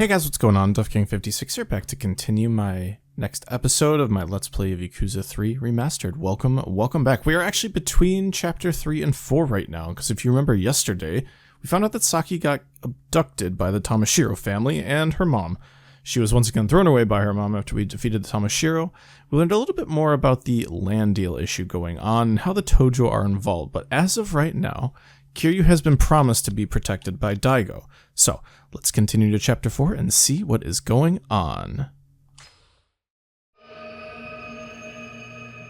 Hey guys, what's going on? DuffKing56 here, back to continue my next episode of my Let's Play of Yakuza 3 Remastered. Welcome back. We are actually between Chapter 3 and 4 right now, because if you remember yesterday, we found out that Saki got abducted by the Tamashiro family and her mom. She was once again thrown away by her mom after we defeated the Tamashiro. We learned a little bit more about the land deal issue going on and how the Tojo are involved, but as of right now, Kiryu has been promised to be protected by Daigo. So, let's continue to Chapter 4 and see what is going on.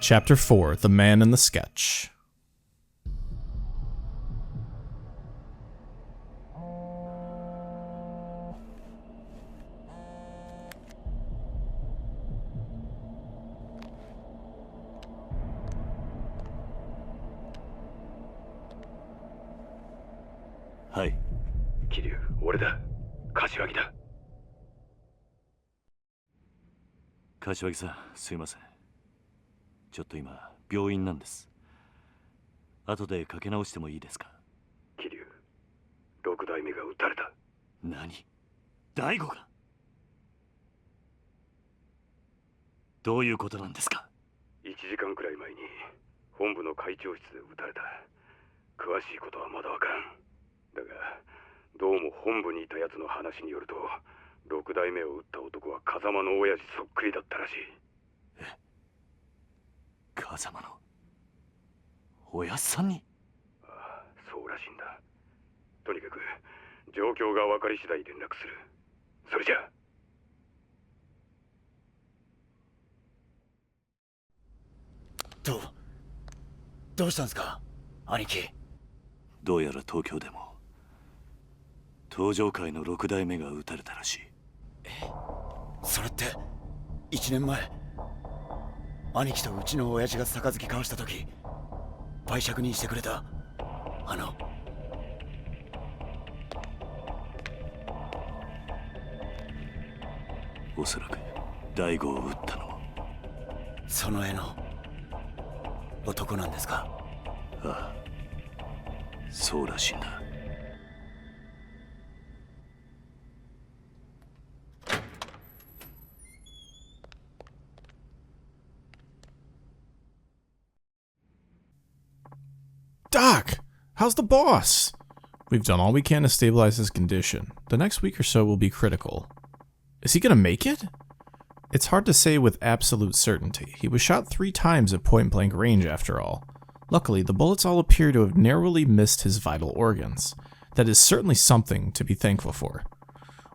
Chapter 4, The Man in the Sketch. Hi. 桐生、俺だ。柏木だ。柏木さん、すいません。ちょっと今、病院なんです。後でかけ直してもいいですか？桐生、六代目が撃たれた。何？大吾が？どういうことなんですか？1時間くらい前に本部の会長室で撃たれた。詳しいことはまだわからん。だが、どうも本部にいた奴の話によると、六代目を撃った男は風間の親父そっくりだったらしい。え？風間の親さんに？ああ、そうらしいんだ。とにかく、状況が分かり次第連絡する。それじゃあ。どうしたんですか、兄貴。どうやら東京でも東上界の六代目が撃たれたらしい。それって1年前兄貴とうちの親父が杯交わした時売借人してくれたおそらく大吾を撃ったのもその絵の男なんですか？ああ、そうらしいんだ。Doc, how's the boss? We've done all we can to stabilize his condition. The next week or so will be critical. Is he gonna make it? It's hard to say with absolute certainty. He was shot 3 times at point-blank range after all. Luckily, the bullets all appear to have narrowly missed his vital organs. That is certainly something to be thankful for.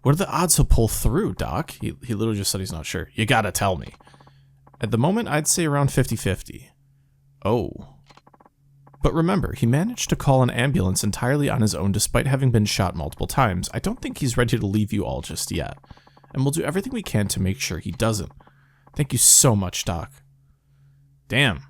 What are the odds he'll pull through, Doc? He literally just said he's not sure. You gotta tell me. At the moment, I'd say around 50-50. Oh. But remember, he managed to call an ambulance entirely on his own despite having been shot multiple times. I don't think he's ready to leave you all just yet. And we'll do everything we can to make sure he doesn't. Thank you so much, Doc. Damn.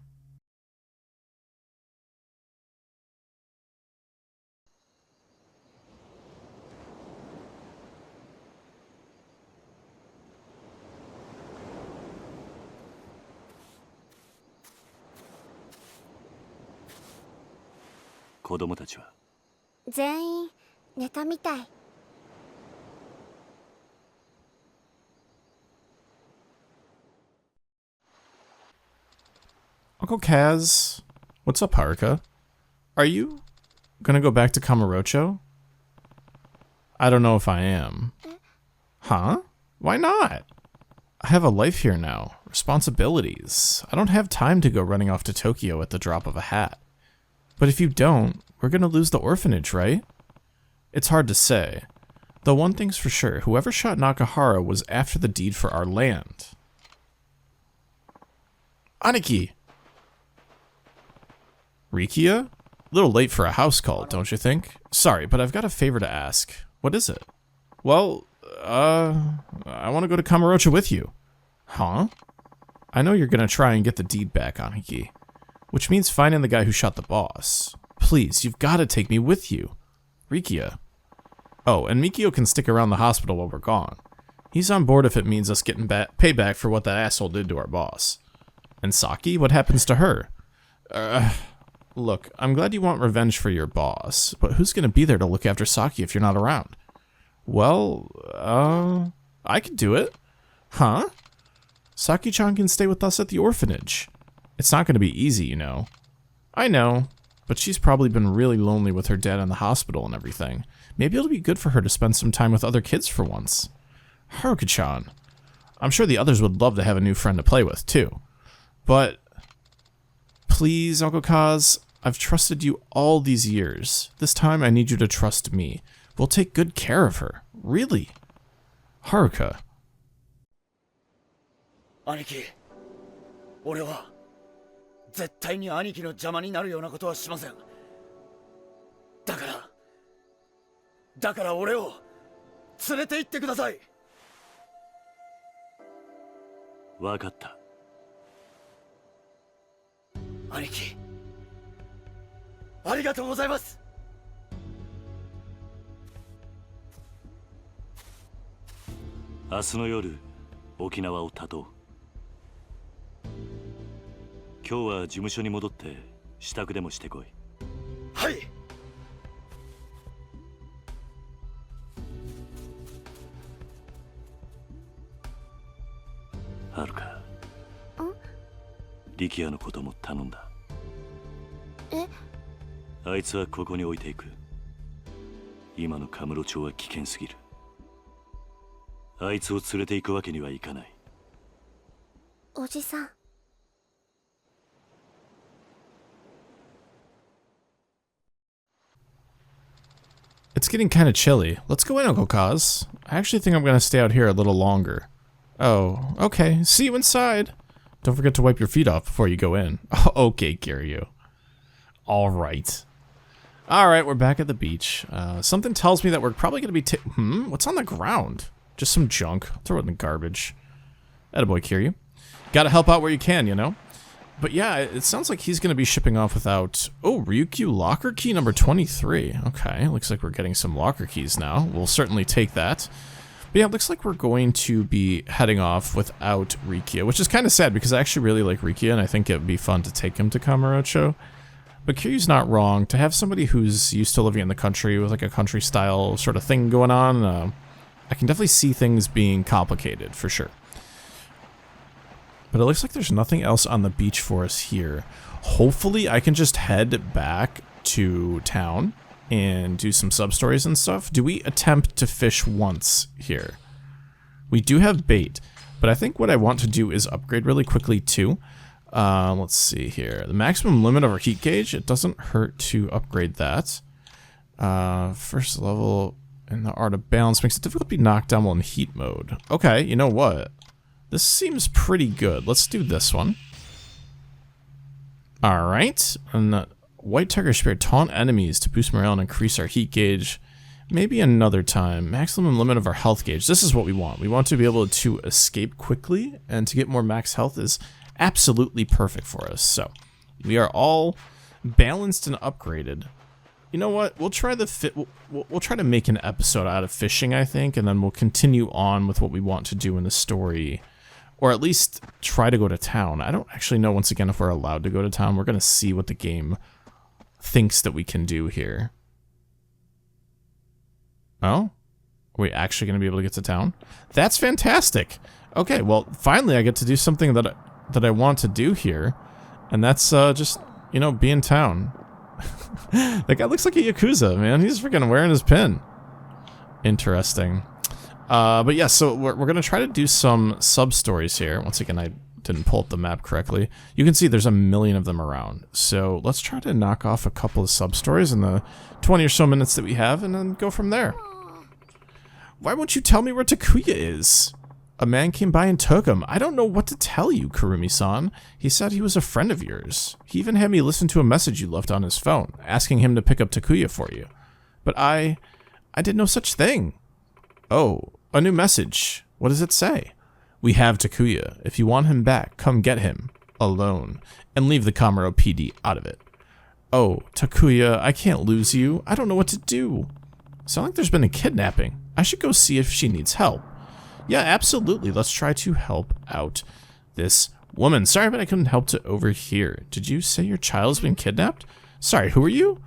Uncle Kaz, what's up, Haruka? Are you gonna go back to Kamurocho? I don't know if I am. Huh? Why not? I have a life here now, responsibilities. I don't have time to go running off to Tokyo at the drop of a hat. But if you don't, we're gonna lose the orphanage, right? It's hard to say. Though one thing's for sure, whoever shot Nakahara was after the deed for our land. Aniki! Rikia? A little late for a house call, don't you think? Sorry, but I've got a favor to ask. What is it? Well, I want to go to Kamurocho with you. Huh? I know you're gonna try and get the deed back, Aniki. Which means finding the guy who shot the boss. Please, you've got to take me with you. Rikia. Oh, and Mikio can stick around the hospital while we're gone. He's on board if it means us getting payback for what that asshole did to our boss. And Saki, what happens to her? Look, I'm glad you want revenge for your boss, but who's gonna be there to look after Saki if you're not around? Well, I could do it. Huh? Saki-chan can stay with us at the orphanage. It's not going to be easy, you know. I know, but she's probably been really lonely with her dad in the hospital and everything. Maybe it'll be good for her to spend some time with other kids for once. Haruka-chan. I'm sure the others would love to have a new friend to play with, too. But, please, Uncle Kaz, I've trusted you all these years. This time I need you to trust me. We'll take good care of her. Really. Haruka. 兄貴、俺は絶対に兄貴の邪魔になるようなことはしません。だから俺を連れて行ってください。わかった。兄貴、ありがとうございます。明日の夜、沖縄を立とう。今日は事務所に戻って支度でもしてこい。はい。はるか。力也のことも頼んだ。え？あいつはここに置いていく。今のカムロ町は危険すぎる。あいつを連れて行くわけにはいかない。おじさん。It's getting kind of chilly. Let's go in, Uncle Kaz. I actually think I'm going to stay out here a little longer. Oh, okay. See you inside. Don't forget to wipe your feet off before you go in. Okay, Kiryu. Alright. Alright, we're back at the beach. Something tells me that we're probably going to be what's on the ground? Just some junk. Throw it in the garbage. Attaboy, Kiryu. Gotta help out where you can, you know? But yeah, it sounds like he's going to be shipping off without... Oh, Ryukyu locker key number 23. Okay, looks like we're getting some locker keys now. We'll certainly take that. But yeah, it looks like we're going to be heading off without Ryukyu, which is kind of sad because I actually really like Ryukyu and I think it would be fun to take him to Kamurocho. But Kiryu's not wrong. To have somebody who's used to living in the country with like a country style sort of thing going on, I can definitely see things being complicated for sure. But it looks like there's nothing else on the beach for us here. Hopefully I can just head back to town and do some sub-stories and stuff. Do we attempt to fish once here? We do have bait, but I think what I want to do is upgrade really quickly too. Let's see here. The maximum limit of our heat gauge, it doesn't hurt to upgrade that. First level in the art of balance makes it difficult to be knocked down while in heat mode. Okay, you know what? This seems pretty good. Let's do this one. Alright. And the White Tiger Spear, taunt enemies to boost morale and increase our heat gauge. Maybe another time. Maximum limit of our health gauge. This is what we want. We want to be able to escape quickly, and to get more max health is absolutely perfect for us. So, we are all balanced and upgraded. You know what? We'll try we'll try to make an episode out of fishing, I think, and then we'll continue on with what we want to do in the story. Or at least try to go to town. I don't actually know, once again, if we're allowed to go to town. We're going to see what the game thinks that we can do here. Oh? Are we actually going to be able to get to town? That's fantastic! Okay, well, finally I get to do something that I want to do here. And that's just, you know, be in town. That guy looks like a Yakuza, man. He's freaking wearing his pin. Interesting. But yeah, so we're going to try to do some sub-stories here. Once again, I didn't pull up the map correctly. You can see there's a million of them around. So let's try to knock off a couple of sub-stories in the 20 or so minutes that we have and then go from there. Why won't you tell me where Takuya is? A man came by and took him. I don't know what to tell you, Kurumi-san. He said he was a friend of yours. He even had me listen to a message you left on his phone, asking him to pick up Takuya for you. But I did no such thing. Oh, a new message. What does it say? We have Takuya. If you want him back, come get him. Alone. And leave the Kamuro PD out of it. Oh, Takuya, I can't lose you. I don't know what to do. Sounds like there's been a kidnapping. I should go see if she needs help. Yeah, absolutely. Let's try to help out this woman. Sorry, but I couldn't help to overhear. Did you say your child's been kidnapped? Sorry, who are you?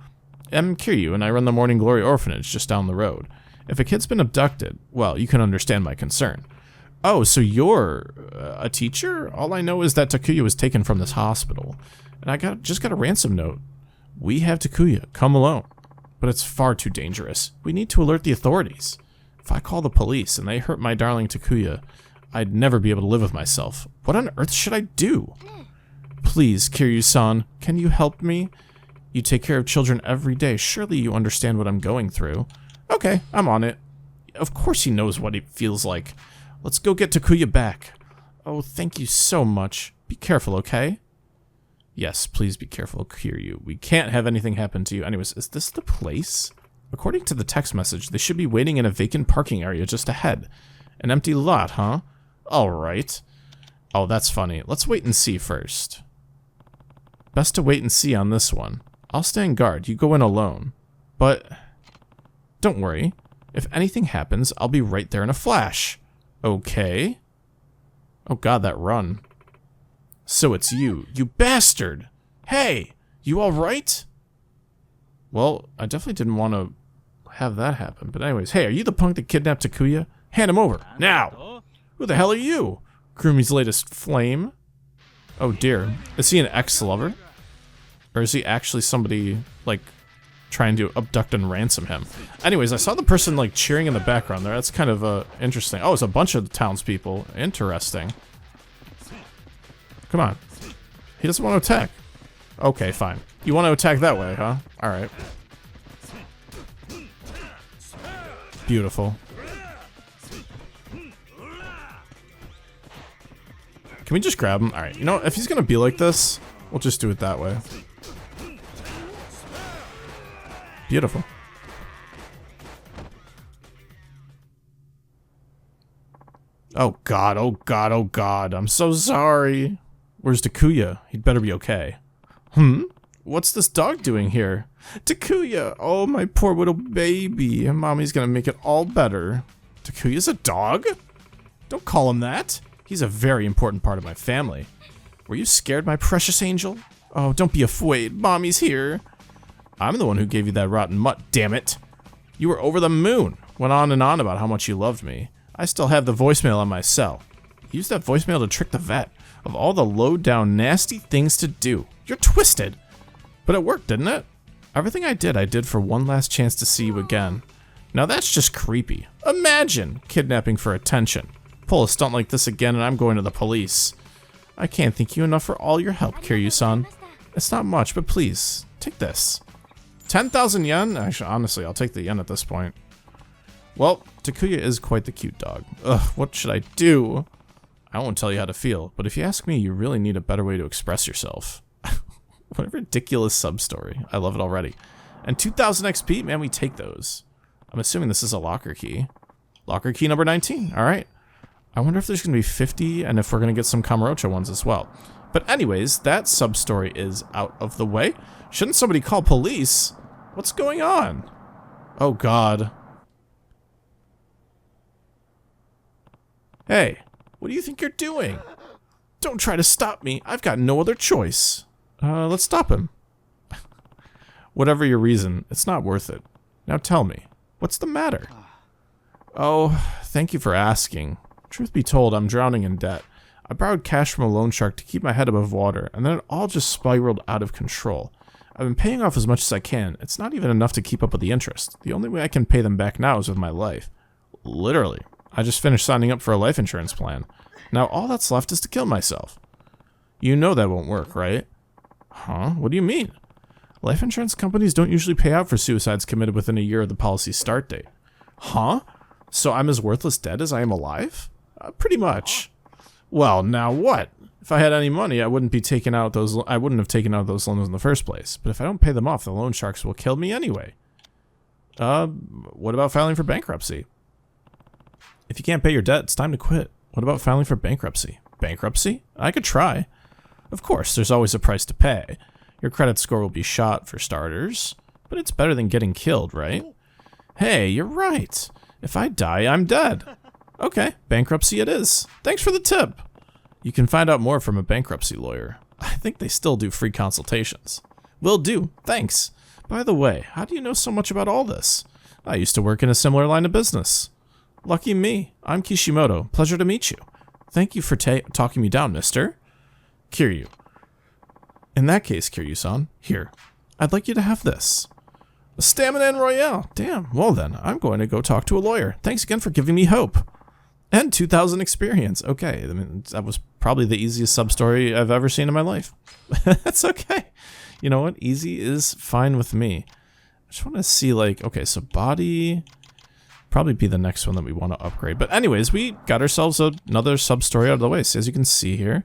I'm Kiryu, and I run the Morning Glory Orphanage just down the road. If a kid's been abducted, well, you can understand my concern. Oh, so you're a teacher? All I know is that Takuya was taken from this hospital. And I just got a ransom note. We have Takuya. Come alone. But it's far too dangerous. We need to alert the authorities. If I call the police and they hurt my darling Takuya, I'd never be able to live with myself. What on earth should I do? Please, Kiryu-san, can you help me? You take care of children every day. Surely you understand what I'm going through. Okay, I'm on it. Of course he knows what it feels like. Let's go get Takuya back. Oh, thank you so much. Be careful, okay? Yes, please be careful, Kiryu. We can't have anything happen to you. Anyways, is this the place? According to the text message, they should be waiting in a vacant parking area just ahead. An empty lot, huh? Alright. Oh, that's funny. Let's wait and see first. Best to wait and see on this one. I'll stand guard. You go in alone. But don't worry. If anything happens, I'll be right there in a flash. Okay. Oh god, that run. So it's you. You bastard! Hey! You alright? Well, I definitely didn't want to have that happen. But anyways, hey, are you the punk that kidnapped Takuya? Hand him over. Now! Who the hell are you? Kurumi's latest flame? Oh dear. Is he an ex-lover? Or is he actually somebody, like, trying to abduct and ransom him? Anyways, I saw the person, like, cheering in the background there. That's kind of, interesting. Oh, it's a bunch of townspeople. Interesting. Come on. He doesn't want to attack. Okay, fine. You want to attack that way, huh? Alright. Beautiful. Can we just grab him? Alright, you know, if he's gonna be like this, we'll just do it that way. Beautiful. Oh god, oh god, oh god. I'm so sorry. Where's Takuya? He'd better be okay. What's this dog doing here? Takuya! Oh, my poor little baby. Mommy's gonna make it all better. Takuya's a dog? Don't call him that. He's a very important part of my family. Were you scared, my precious angel? Oh, don't be afraid. Mommy's here. I'm the one who gave you that rotten mutt, damn it. You were over the moon. Went on and on about how much you loved me. I still have the voicemail on my cell. Use that voicemail to trick the vet. Of all the low-down, nasty things to do. You're twisted. But it worked, didn't it? Everything I did for one last chance to see you again. Now that's just creepy. Imagine kidnapping for attention. Pull a stunt like this again and I'm going to the police. I can't thank you enough for all your help, Kiryu-san. It's not much, but please, take this. 10,000 yen? Actually, honestly, I'll take the yen at this point. Well, Takuya is quite the cute dog. Ugh, what should I do? I won't tell you how to feel, but if you ask me, you really need a better way to express yourself. What a ridiculous sub-story. I love it already. And 2,000 XP? Man, we take those. I'm assuming this is a locker key. Locker key number 19. Alright. I wonder if there's going to be 50 and if we're going to get some Kamurocho ones as well. But anyways, that sub-story is out of the way. Shouldn't somebody call police? What's going on? Oh god. Hey, what do you think you're doing? Don't try to stop me. I've got no other choice. Let's stop him. Whatever your reason, it's not worth it. Now tell me, what's the matter? Oh, thank you for asking. Truth be told, I'm drowning in debt. I borrowed cash from a loan shark to keep my head above water, and then it all just spiraled out of control. I've been paying off as much as I can. It's not even enough to keep up with the interest. The only way I can pay them back now is with my life. Literally. I just finished signing up for a life insurance plan. Now all that's left is to kill myself. You know that won't work, right? Huh? What do you mean? Life insurance companies don't usually pay out for suicides committed within a year of the policy's start date. Huh? So I'm as worthless dead as I am alive? Pretty much. Well, now what? If I had any money, I wouldn't have taken out those loans in the first place. But if I don't pay them off, the loan sharks will kill me anyway. What about filing for bankruptcy? If you can't pay your debt, it's time to quit. What about filing for bankruptcy? Bankruptcy? I could try. Of course, there's always a price to pay. Your credit score will be shot, for starters. But it's better than getting killed, right? Hey, you're right. If I die, I'm dead. Okay, bankruptcy it is. Thanks for the tip. You can find out more from a bankruptcy lawyer. I think they still do free consultations. Will do. Thanks. By the way, how do you know so much about all this? I used to work in a similar line of business. Lucky me. I'm Kishimoto. Pleasure to meet you. Thank you for talking me down, mister. Kiryu. In that case, Kiryu-san, here. I'd like you to have this. A stamina and royale. Damn. Well then, I'm going to go talk to a lawyer. Thanks again for giving me hope. And 2,000 experience. Okay, I mean, that was probably the easiest sub-story I've ever seen in my life. That's okay. You know what? Easy is fine with me. I just want to see, like, okay, so body... probably be the next one that we want to upgrade. But anyways, we got ourselves another sub-story out of the way. So as you can see here,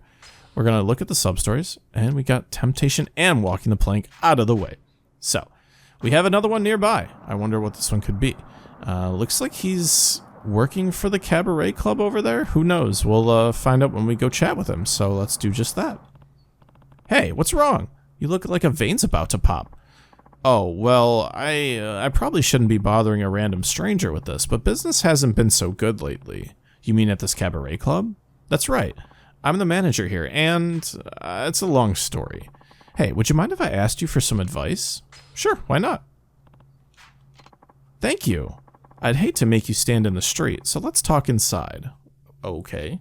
we're going to look at the sub-stories, and we got temptation and walking the plank out of the way. So, we have another one nearby. I wonder what this one could be. Looks like he's working for the cabaret club over there. Who knows? We'll find out when we go chat with him. So let's do just that. Hey, what's wrong? You look like a vein's about to pop. Oh, well, I probably shouldn't be bothering a random stranger with this, but business hasn't been so good lately. You mean at this cabaret club? That's right. I'm the manager here, and it's a long story. Hey, would you mind if I asked you for some advice? Sure, why not? Thank you. I'd hate to make you stand in the street, so let's talk inside. Okay.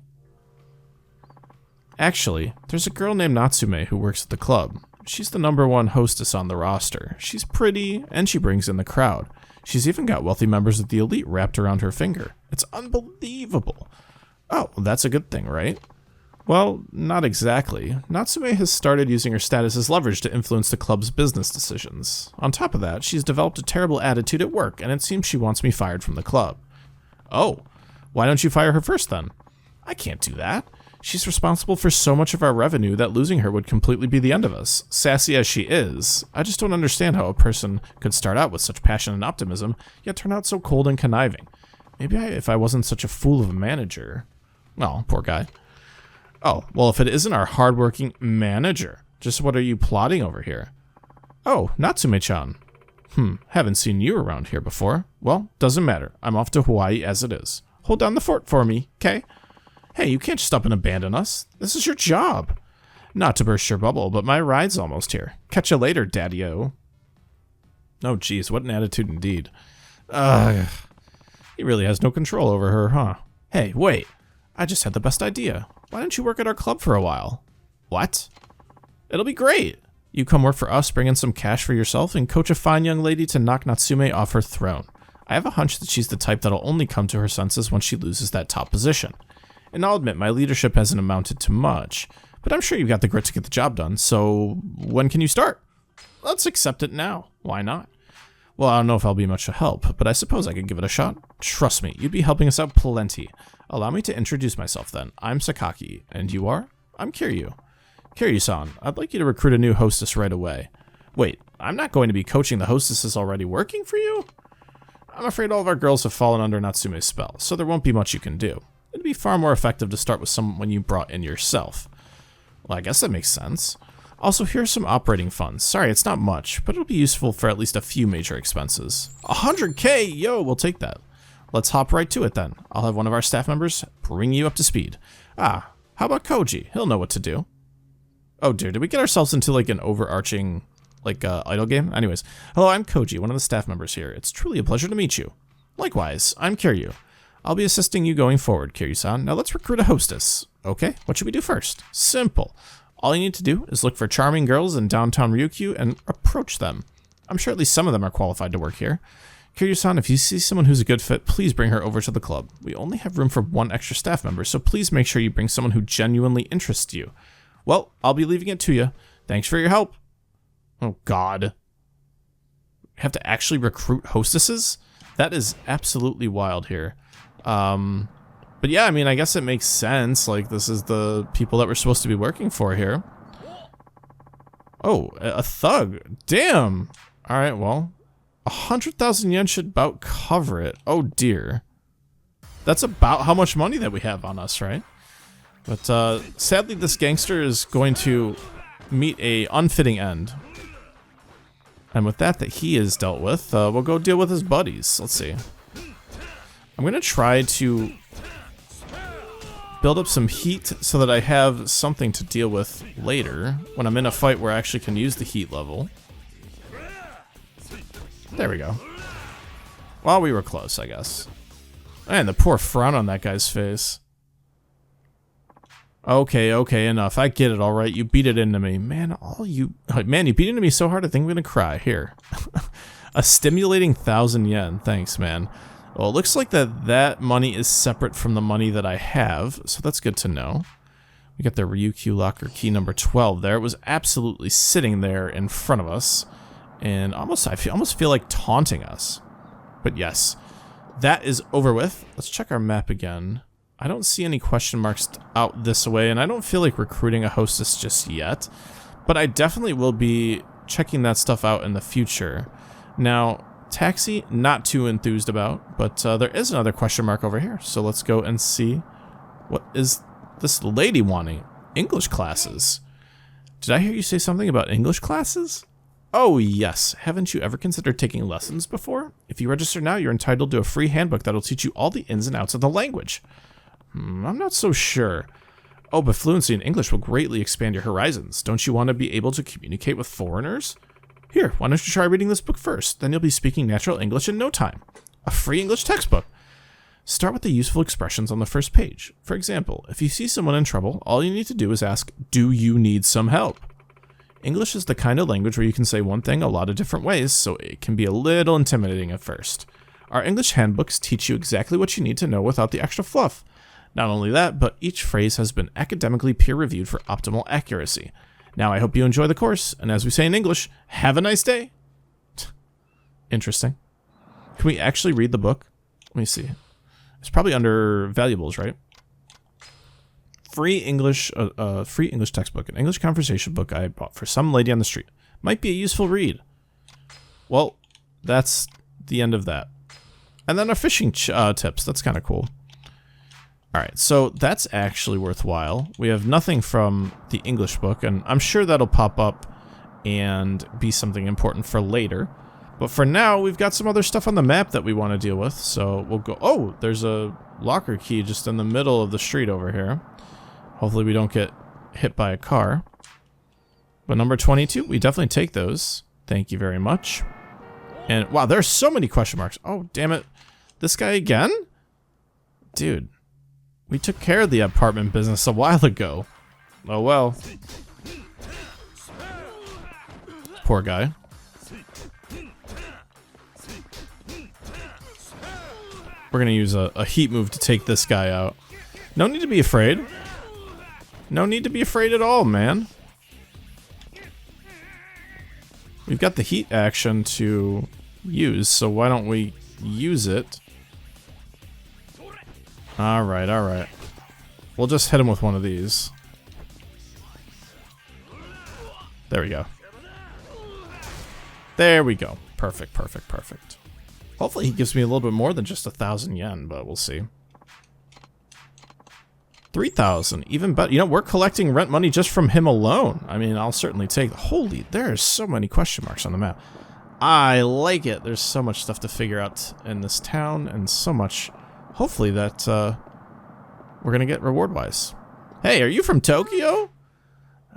Actually, there's a girl named Natsume who works at the club. She's the #1 hostess on the roster. She's pretty, and she brings in the crowd. She's even got wealthy members of the elite wrapped around her finger. It's unbelievable. Oh, well, that's a good thing, right? Well, not exactly. Natsume has started using her status as leverage to influence the club's business decisions. On top of that, she's developed a terrible attitude at work, and it seems she wants me fired from the club. Oh, why don't you fire her first then? I can't do that. She's responsible for so much of our revenue that losing her would completely be the end of us. Sassy as she is, I just don't understand how a person could start out with such passion and optimism, yet turn out so cold and conniving. Maybe if I wasn't such a fool of a manager. Oh, poor guy. Oh, well, if it isn't our hardworking manager, just what are you plotting over here? Oh, Natsume-chan. Haven't seen you around here before. Well, doesn't matter. I'm off to Hawaii as it is. Hold down the fort for me, okay? Hey, you can't just up and abandon us. This is your job. Not to burst your bubble, but my ride's almost here. Catch you later, daddy-o. Oh, geez, what an attitude indeed. He really has no control over her, huh? Hey, wait. I just had the best idea. Why don't you work at our club for a while? What? It'll be great. You come work for us, bring in some cash for yourself, and coach a fine young lady to knock Natsume off her throne. I have a hunch that she's the type that'll only come to her senses once she loses that top position. And I'll admit, my leadership hasn't amounted to much, but I'm sure you've got the grit to get the job done, so when can you start? Let's accept it now. Why not? Well, I don't know if I'll be much help, but I suppose I could give it a shot. Trust me, you'd be helping us out plenty. Allow me to introduce myself then. I'm Sakaki, and you are? I'm Kiryu. Kiryu-san, I'd like you to recruit a new hostess right away. Wait, I'm not going to be coaching the hostesses already working for you? I'm afraid all of our girls have fallen under Natsume's spell, so there won't be much you can do. It'd be far more effective to start with someone you brought in yourself. Well, I guess that makes sense. Also, here's some operating funds. Sorry, it's not much, but it'll be useful for at least a few major expenses. 100K! Yo, we'll take that. Let's hop right to it then. I'll have one of our staff members bring you up to speed. Ah, how about Koji? He'll know what to do. Oh dear, did we get ourselves into like an overarching, idle game? Anyways, hello, I'm Koji, one of the staff members here. It's truly a pleasure to meet you. Likewise, I'm Kiryu. I'll be assisting you going forward, Kiryu-san. Now let's recruit a hostess. Okay, what should we do first? Simple. All you need to do is look for charming girls in downtown Ryukyu and approach them. I'm sure at least some of them are qualified to work here. Kiryu-san, if you see someone who's a good fit, please bring her over to the club. We only have room for one extra staff member, so please make sure you bring someone who genuinely interests you. Well, I'll be leaving it to you. Thanks for your help. Oh, God. We have to actually recruit hostesses? That is absolutely wild here. But yeah, I mean, I guess it makes sense. Like, this is the people that we're supposed to be working for here. Oh, a thug. Damn. All right, well, 100,000 yen should about cover it. Oh, dear. That's about how much money that we have on us, right? But sadly, this gangster is going to meet a unfitting end. And with that he is dealt with, we'll go deal with his buddies. Let's see. I'm going to try to build up some heat so that I have something to deal with later when I'm in a fight where I actually can use the heat level. There we go. Well, we were close, I guess. Man, the poor frown on that guy's face. Okay, okay, enough. I get it, all right. You beat it into me. Man, you beat it into me so hard I think I'm gonna cry. Here. A stimulating 1,000 yen. Thanks, man. Well, it looks like that money is separate from the money that I have, so that's good to know. We got the Ryukyu locker key number 12 there. It was absolutely sitting there in front of us, and I almost feel like taunting us. But yes, that is over with. Let's check our map again. I don't see any question marks out this way, and I don't feel like recruiting a hostess just yet, but I definitely will be checking that stuff out in the future. Now, taxi, not too enthused about, but there is another question mark over here, so let's go and see what is this lady wanting. English classes. Did I hear you say something about English classes? Oh yes, haven't you ever considered taking lessons before? If you register now, you're entitled to a free handbook that'll teach you all the ins and outs of the language. I'm not so sure. Oh, but fluency in English will greatly expand your horizons. Don't you want to be able to communicate with foreigners? Here, why don't you try reading this book first? Then you'll be speaking natural English in no time. A free English textbook. Start with the useful expressions on the first page. For example, if you see someone in trouble, all you need to do is ask, "Do you need some help?" English is the kind of language where you can say one thing a lot of different ways, so it can be a little intimidating at first. Our English handbooks teach you exactly what you need to know without the extra fluff. Not only that, but each phrase has been academically peer-reviewed for optimal accuracy. Now, I hope you enjoy the course, and as we say in English, have a nice day. Interesting. Can we actually read the book? Let me see. It's probably under valuables, right? Free English textbook, an English conversation book I bought for some lady on the street. Might be a useful read. Well, that's the end of that. And then our fishing tips. That's kind of cool. All right, so that's actually worthwhile. We have nothing from the English book, and I'm sure that'll pop up and be something important for later. But for now, we've got some other stuff on the map that we want to deal with, so we'll go... Oh, there's a locker key just in the middle of the street over here. Hopefully we don't get hit by a car. But number 22, we definitely take those. Thank you very much. And wow, there's so many question marks. Oh, damn it. This guy again? Dude. We took care of the apartment business a while ago. Oh well. Poor guy. We're gonna use a heat move to take this guy out. No need to be afraid. No need to be afraid at all, man. We've got the heat action to use, so why don't we use it? Alright, alright. We'll just hit him with one of these. There we go. There we go. Perfect, perfect, perfect. Hopefully he gives me a little bit more than just 1,000 yen, but we'll see. 3,000, even better. You know, we're collecting rent money just from him alone. I mean, I'll certainly take... Holy, there's so many question marks on the map. I like it. There's so much stuff to figure out in this town, and so much... Hopefully that, we're gonna get reward-wise. Hey, are you from Tokyo?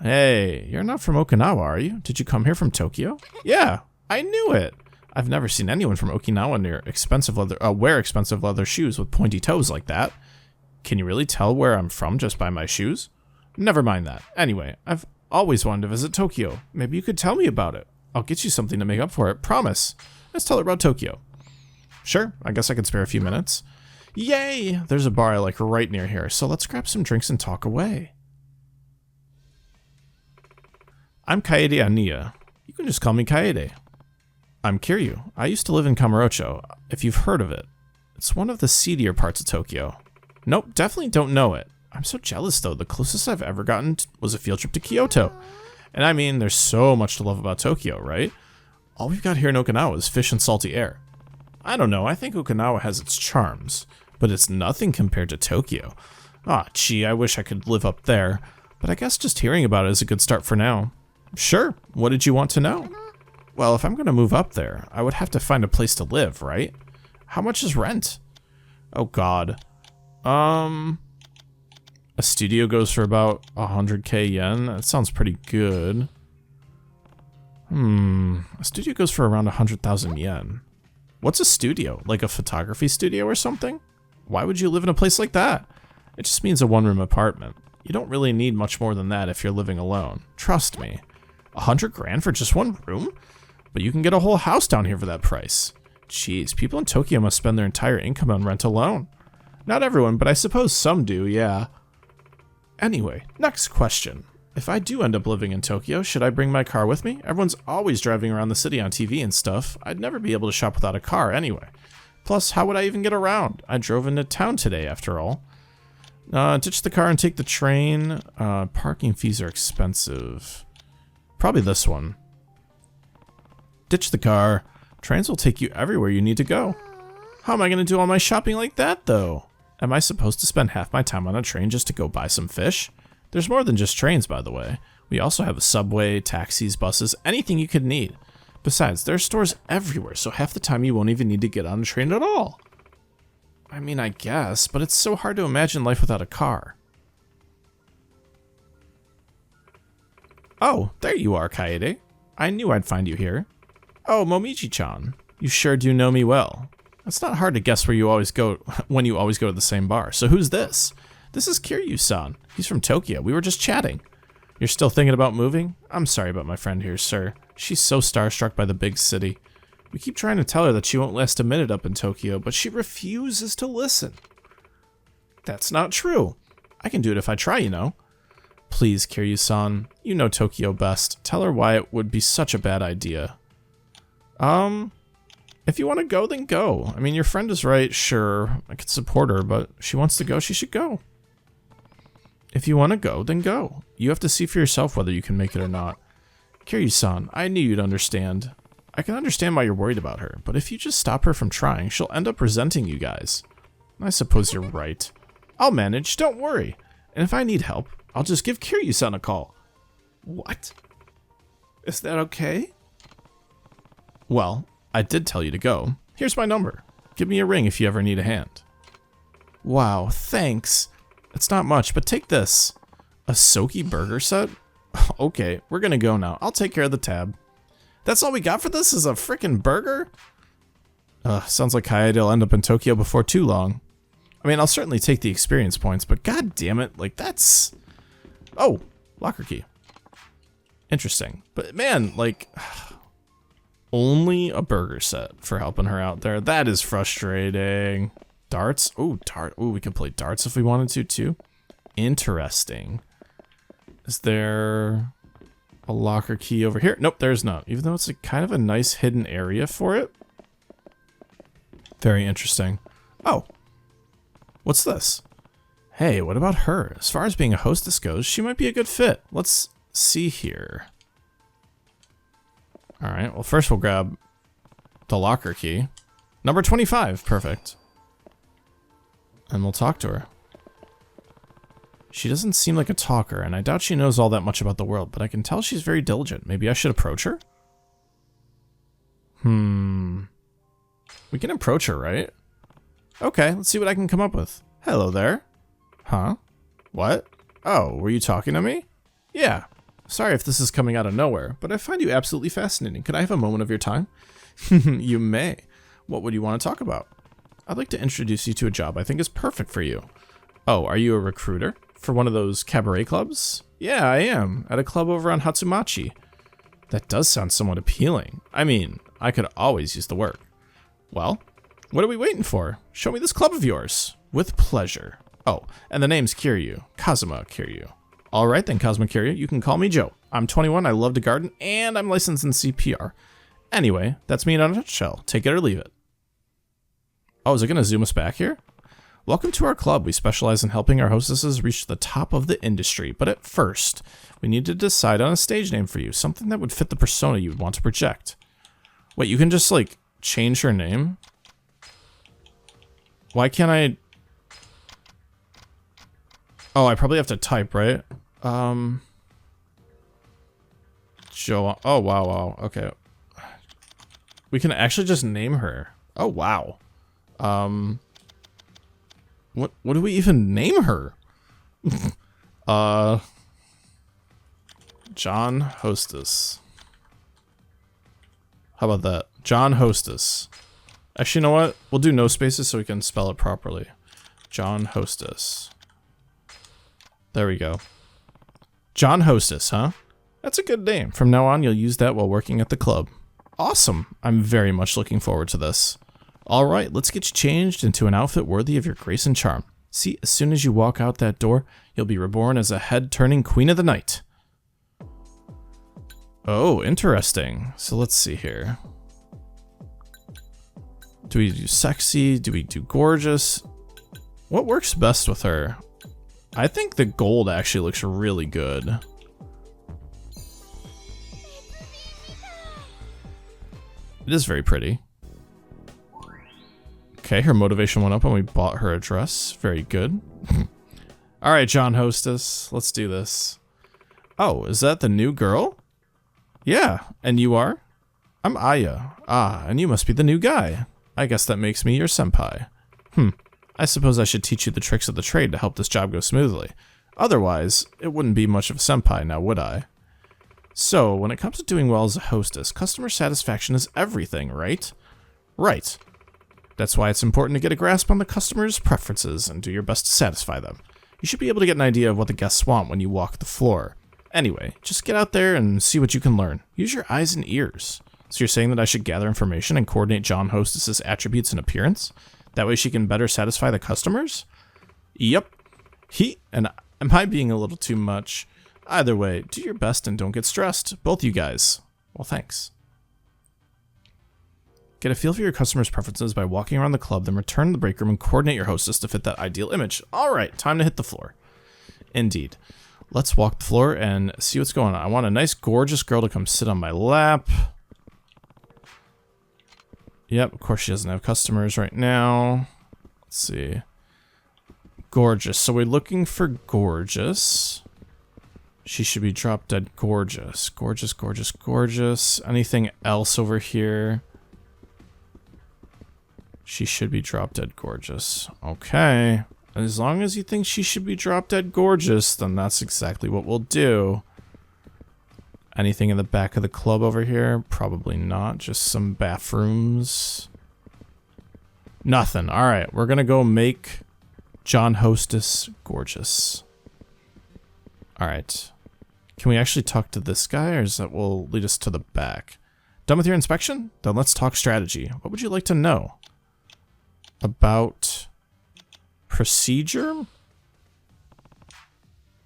Hey, you're not from Okinawa, are you? Did you come here from Tokyo? Yeah, I knew it. I've never seen anyone from Okinawa wear expensive leather shoes with pointy toes like that. Can you really tell where I'm from just by my shoes? Never mind that. Anyway, I've always wanted to visit Tokyo. Maybe you could tell me about it. I'll get you something to make up for it. Promise. Let's tell her about Tokyo. Sure, I guess I could spare a few minutes. Yay! There's a bar I like right near here, so let's grab some drinks and talk away. I'm Kaede Aniya. You can just call me Kaede. I'm Kiryu. I used to live in Kamurocho, if you've heard of it. It's one of the seedier parts of Tokyo. Nope, definitely don't know it. I'm so jealous though, the closest I've ever gotten was a field trip to Kyoto. And I mean, there's so much to love about Tokyo, right? All we've got here in Okinawa is fish and salty air. I don't know, I think Okinawa has its charms, but it's nothing compared to Tokyo. Ah, gee, I wish I could live up there, but I guess just hearing about it is a good start for now. Sure, what did you want to know? Well, if I'm gonna move up there, I would have to find a place to live, right? How much is rent? Oh god. A studio goes for about 100k yen. That sounds pretty good. A studio goes for around 100,000 yen. What's a studio? Like a photography studio or something? Why would you live in a place like that? It just means a one-room apartment. You don't really need much more than that if you're living alone. Trust me. 100 grand for just one room? But you can get a whole house down here for that price. Jeez, people in Tokyo must spend their entire income on rent alone. Not everyone, but I suppose some do, yeah. Anyway, next question. If I do end up living in Tokyo, should I bring my car with me? Everyone's always driving around the city on TV and stuff. I'd never be able to shop without a car anyway. Plus, how would I even get around? I drove into town today, after all. Ditch the car and take the train. Parking fees are expensive. Probably this one. Ditch the car. Trains will take you everywhere you need to go. How am I going to do all my shopping like that, though? Am I supposed to spend half my time on a train just to go buy some fish? There's more than just trains, by the way. We also have a subway, taxis, buses, anything you could need. Besides, there are stores everywhere, so half the time you won't even need to get on a train at all. I mean, I guess, but it's so hard to imagine life without a car. Oh, there you are, Kaede. I knew I'd find you here. Oh, Momiji-chan. You sure do know me well. It's not hard to guess where you always go when you always go to the same bar. So who's this? This is Kiryu-san. He's from Tokyo. We were just chatting. You're still thinking about moving? I'm sorry about my friend here, sir. She's so starstruck by the big city. We keep trying to tell her that she won't last a minute up in Tokyo, but she refuses to listen. That's not true. I can do it if I try, you know. Please, Kiryu-san. You know Tokyo best. Tell her why it would be such a bad idea. If you want to go, then go. I mean, your friend is right, sure. I could support her, but if she wants to go, she should go. If you want to go, then go. You have to see for yourself whether you can make it or not. Kiryu-san, I knew you'd understand. I can understand why you're worried about her, but if you just stop her from trying, she'll end up resenting you guys. I suppose you're right. I'll manage, don't worry. And if I need help, I'll just give Kiryu-san a call. What? Is that okay? Well, I did tell you to go. Here's my number. Give me a ring if you ever need a hand. Wow, thanks. It's not much, but take this. A Soki burger set? Okay, we're gonna go now. I'll take care of the tab. That's all we got for this is a frickin' burger? Sounds like Kaede'll end up in Tokyo before too long. I mean, I'll certainly take the experience points, but god damn it, like that's... Oh, locker key. Interesting. But man, like... Only a burger set for helping her out there. That is frustrating. Darts? Oh, we can play darts if we wanted to, too. Interesting. Is there a locker key over here? Nope, there's not. Even though it's a kind of a nice hidden area for it. Very interesting. Oh. What's this? Hey, what about her? As far as being a hostess goes, she might be a good fit. Let's see here. Alright, well first we'll grab the locker key. Number 25, perfect. And we'll talk to her. She doesn't seem like a talker, and I doubt she knows all that much about the world, but I can tell she's very diligent. Maybe I should approach her? We can approach her, right? Okay, let's see what I can come up with. Hello there. Huh? What? Oh, were you talking to me? Yeah. Sorry if this is coming out of nowhere, but I find you absolutely fascinating. Could I have a moment of your time? You may. What would you want to talk about? I'd like to introduce you to a job I think is perfect for you. Oh, are you a recruiter? For one of those cabaret clubs? Yeah, I am. At a club over on Hatsumachi. That does sound somewhat appealing. I mean, I could always use the work. Well, what are we waiting for? Show me this club of yours. With pleasure. Oh, and the name's Kiryu. Kazuma Kiryu. Alright then, Kazuma Kiryu, you can call me Joe. I'm 21, I love to garden, and I'm licensed in CPR. Anyway, that's me in a nutshell. Take it or leave it. Oh, is it going to zoom us back here? Welcome to our club. We specialize in helping our hostesses reach the top of the industry, but at first, we need to decide on a stage name for you, something that would fit the persona you would want to project. Wait, you can just, like, change her name? Why can't I... Oh, I probably have to type, right? Joe. Oh, wow. Okay. We can actually just name her. Oh, wow. What do we even name her? John Hostess. How about that? John Hostess. Actually, you know what? We'll do no spaces so we can spell it properly. John Hostess. There we go. John Hostess, huh? That's a good name. From now on, you'll use that while working at the club. Awesome. I'm very much looking forward to this. All right, let's get you changed into an outfit worthy of your grace and charm. See, as soon as you walk out that door, you'll be reborn as a head-turning queen of the night. Oh, interesting. So let's see here. Do we do sexy? Do we do gorgeous? What works best with her? I think the gold actually looks really good. It is very pretty. Okay, her motivation went up when we bought her a dress. Very good. Alright, John Hostess. Let's do this. Oh, is that the new girl? Yeah, and you are? I'm Aya. Ah, and you must be the new guy. I guess that makes me your senpai. I suppose I should teach you the tricks of the trade to help this job go smoothly. Otherwise, it wouldn't be much of a senpai now, would I? So, when it comes to doing well as a hostess, customer satisfaction is everything, right? Right. That's why it's important to get a grasp on the customer's preferences and do your best to satisfy them. You should be able to get an idea of what the guests want when you walk the floor. Anyway, just get out there and see what you can learn. Use your eyes and ears. So you're saying that I should gather information and coordinate John Hostess's attributes and appearance? That way she can better satisfy the customers? Yep. And am I being a little too much? Either way, do your best and don't get stressed. Both you guys. Well, thanks. Get a feel for your customers' preferences by walking around the club, then return to the break room and coordinate your hostess to fit that ideal image. Alright, time to hit the floor. Indeed. Let's walk the floor and see what's going on. I want a nice, gorgeous girl to come sit on my lap. Yep, of course she doesn't have customers right now. Let's see. Gorgeous. So we're looking for gorgeous. She should be drop dead gorgeous. Gorgeous, gorgeous, gorgeous. Anything else over here? She should be drop dead gorgeous. Okay. As long as you think she should be drop dead gorgeous, then that's exactly what we'll do. Anything in the back of the club over here? Probably not. Just some bathrooms. Nothing. Alright, we're gonna go make John Hostess gorgeous. Alright. Can we actually talk to this guy, or is that will lead us to the back? Done with your inspection? Then let's talk strategy. What would you like to know? About procedure?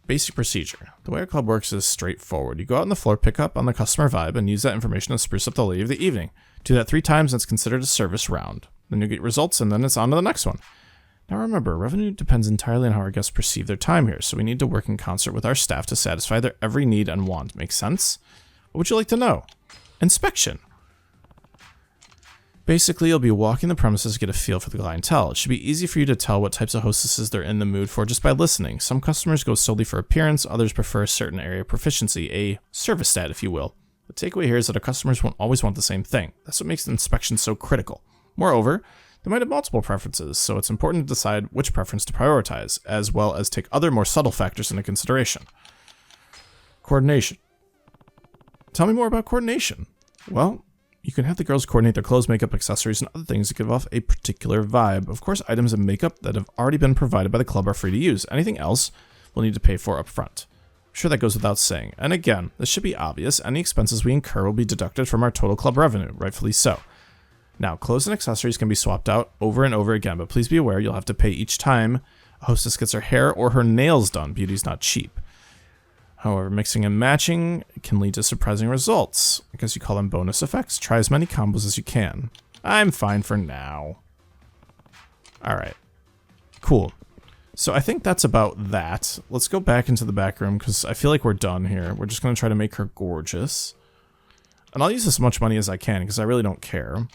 Basic procedure. The way our club works is straightforward. You go out on the floor, pick up on the customer vibe, and use that information to spruce up the lady of the evening. Do that 3 times, and it's considered a service round. Then you get results, and then it's on to the next one. Now remember, revenue depends entirely on how our guests perceive their time here, so we need to work in concert with our staff to satisfy their every need and want. Make sense? What would you like to know? Inspection. Basically, you'll be walking the premises to get a feel for the clientele. It should be easy for you to tell what types of hostesses they're in the mood for just by listening. Some customers go solely for appearance, others prefer a certain area of proficiency, a service stat, if you will. The takeaway here is that our customers won't always want the same thing. That's what makes the inspection so critical. Moreover, they might have multiple preferences, so it's important to decide which preference to prioritize, as well as take other more subtle factors into consideration. Coordination. Tell me more about coordination. Well, you can have the girls coordinate their clothes, makeup, accessories, and other things to give off a particular vibe. Of course, items of makeup that have already been provided by the club are free to use. Anything else we'll need to pay for up front. I'm sure that goes without saying. And again, this should be obvious. Any expenses we incur will be deducted from our total club revenue, rightfully so. Now, clothes and accessories can be swapped out over and over again, but please be aware you'll have to pay each time a hostess gets her hair or her nails done. Beauty's not cheap. However, mixing and matching can lead to surprising results. I guess you call them bonus effects. Try as many combos as you can. I'm fine for now. Alright. Cool. So I think that's about that. Let's go back into the back room because I feel like we're done here. We're just going to try to make her gorgeous. And I'll use as much money as I can because I really don't care.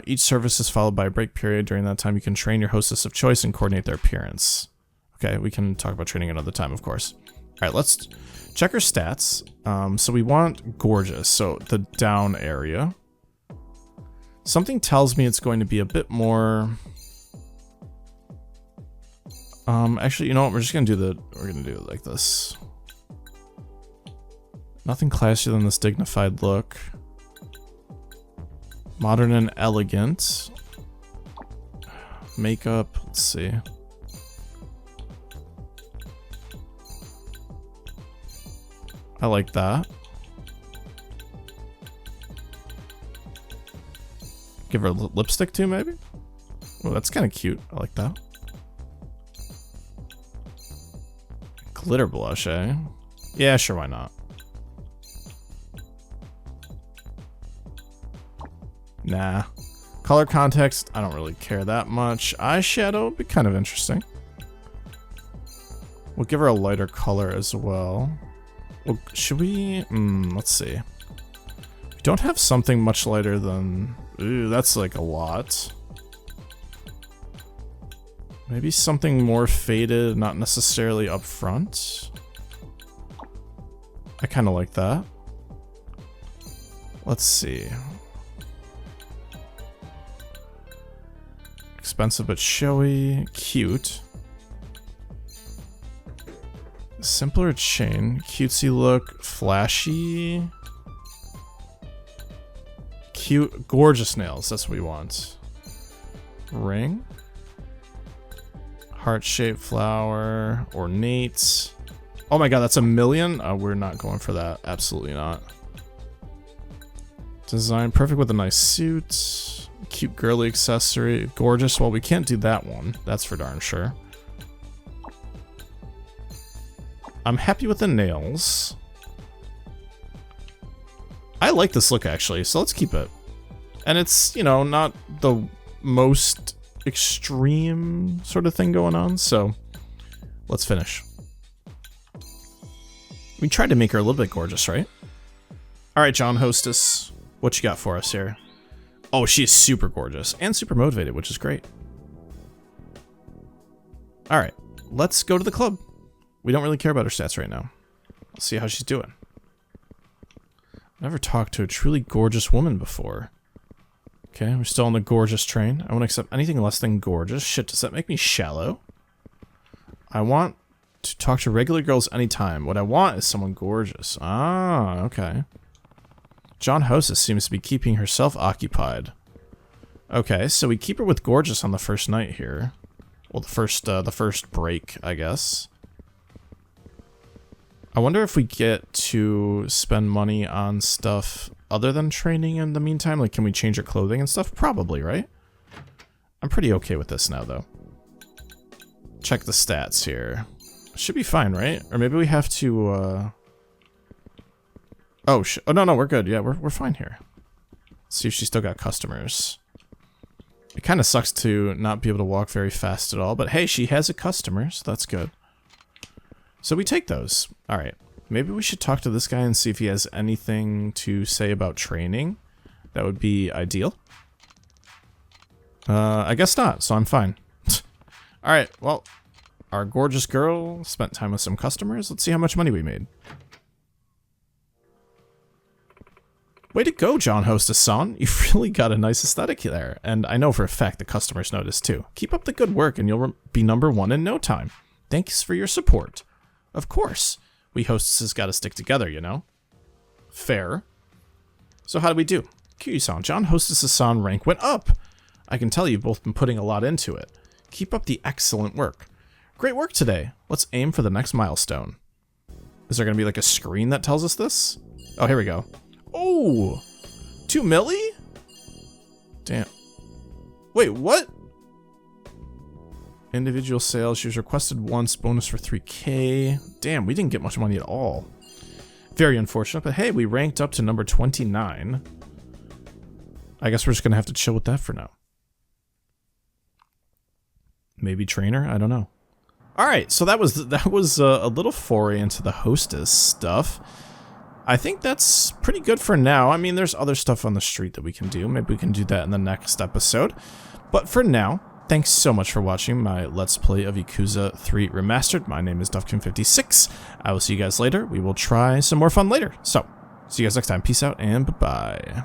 Each service is followed by a break period. During that time, you can train your hostess of choice and coordinate their appearance. Okay, we can talk about training another time, of course. Alright, let's check her stats. So we want gorgeous, so the down area. Something tells me it's going to be a bit more... actually, you know what, we're gonna do it like this. Nothing classier than this dignified look. Modern and elegant. Makeup, let's see. I like that. Give her a lipstick too, maybe? Oh, that's kind of cute. I like that. Glitter blush, eh? Yeah, sure, why not? Nah. Color context, I don't really care that much. Eyeshadow would be kind of interesting. We'll give her a lighter color as well. Well, should we? Let's see. We don't have something much lighter than... Ooh, that's like a lot. Maybe something more faded, not necessarily up front. I kind of like that. Let's see. Expensive but showy. Cute. Simpler chain. Cutesy look. Flashy. Cute. Gorgeous nails. That's what we want. Ring. Heart-shaped flower. Ornate. Oh my god, that's $1 million? We're not going for that. Absolutely not. Design perfect with a nice suit. Cute girly accessory. Gorgeous. Well, we can't do that one. That's for darn sure. I'm happy with the nails. I like this look, actually, so let's keep it. And it's, you know, not the most extreme sort of thing going on, so let's finish. We tried to make her a little bit gorgeous, right? Alright, John Hostess, what you got for us here? Oh, she is super gorgeous and super motivated, which is great. Alright, let's go to the club. We don't really care about her stats right now. Let's see how she's doing. I've never talked to a truly gorgeous woman before. Okay, we're still on the gorgeous train. I won't accept anything less than gorgeous. Shit, does that make me shallow? I want to talk to regular girls anytime. What I want is someone gorgeous. Ah, okay. John Hostess seems to be keeping herself occupied. Okay, so we keep her with gorgeous on the first night here. Well, the first break, I guess. I wonder if we get to spend money on stuff other than training in the meantime. Like, can we change her clothing and stuff? Probably, right? I'm pretty okay with this now, though. Check the stats here. Should be fine, right? Or maybe we have to, oh, no, we're good. Yeah, we're fine here. Let's see if she's still got customers. It kind of sucks to not be able to walk very fast at all, but hey, she has a customer, so that's good. So we take those. Alright, maybe we should talk to this guy and see if he has anything to say about training. That would be ideal. I guess not, so I'm fine. Alright, well, our gorgeous girl spent time with some customers. Let's see how much money we made. Way to go, John Hostess-san. You've really got a nice aesthetic there, and I know for a fact the customers notice too. Keep up the good work and you'll be #1 in no time. Thanks for your support. Of course, we hostesses gotta stick together, you know? Fair. So how do we do? Kiryu-san, John Hostess-san rank went up. I can tell you've both been putting a lot into it. Keep up the excellent work. Great work today. Let's aim for the next milestone. Is there gonna be like a screen that tells us this? Oh, here we go. Oh! 2 milli? Damn. Wait, what? Individual sales, she was requested once, bonus for 3K. Damn, we didn't get much money at all. Very unfortunate, but hey, we ranked up to number 29. I guess we're just gonna have to chill with that for now. Maybe trainer? I don't know. Alright, so that was a little foray into the hostess stuff. I think that's pretty good for now. I mean, there's other stuff on the street that we can do. Maybe we can do that in the next episode. But for now, thanks so much for watching my Let's Play of Yakuza 3 Remastered. My name is Duffkin56. I will see you guys later. We will try some more fun later. So, see you guys next time. Peace out and bye-bye.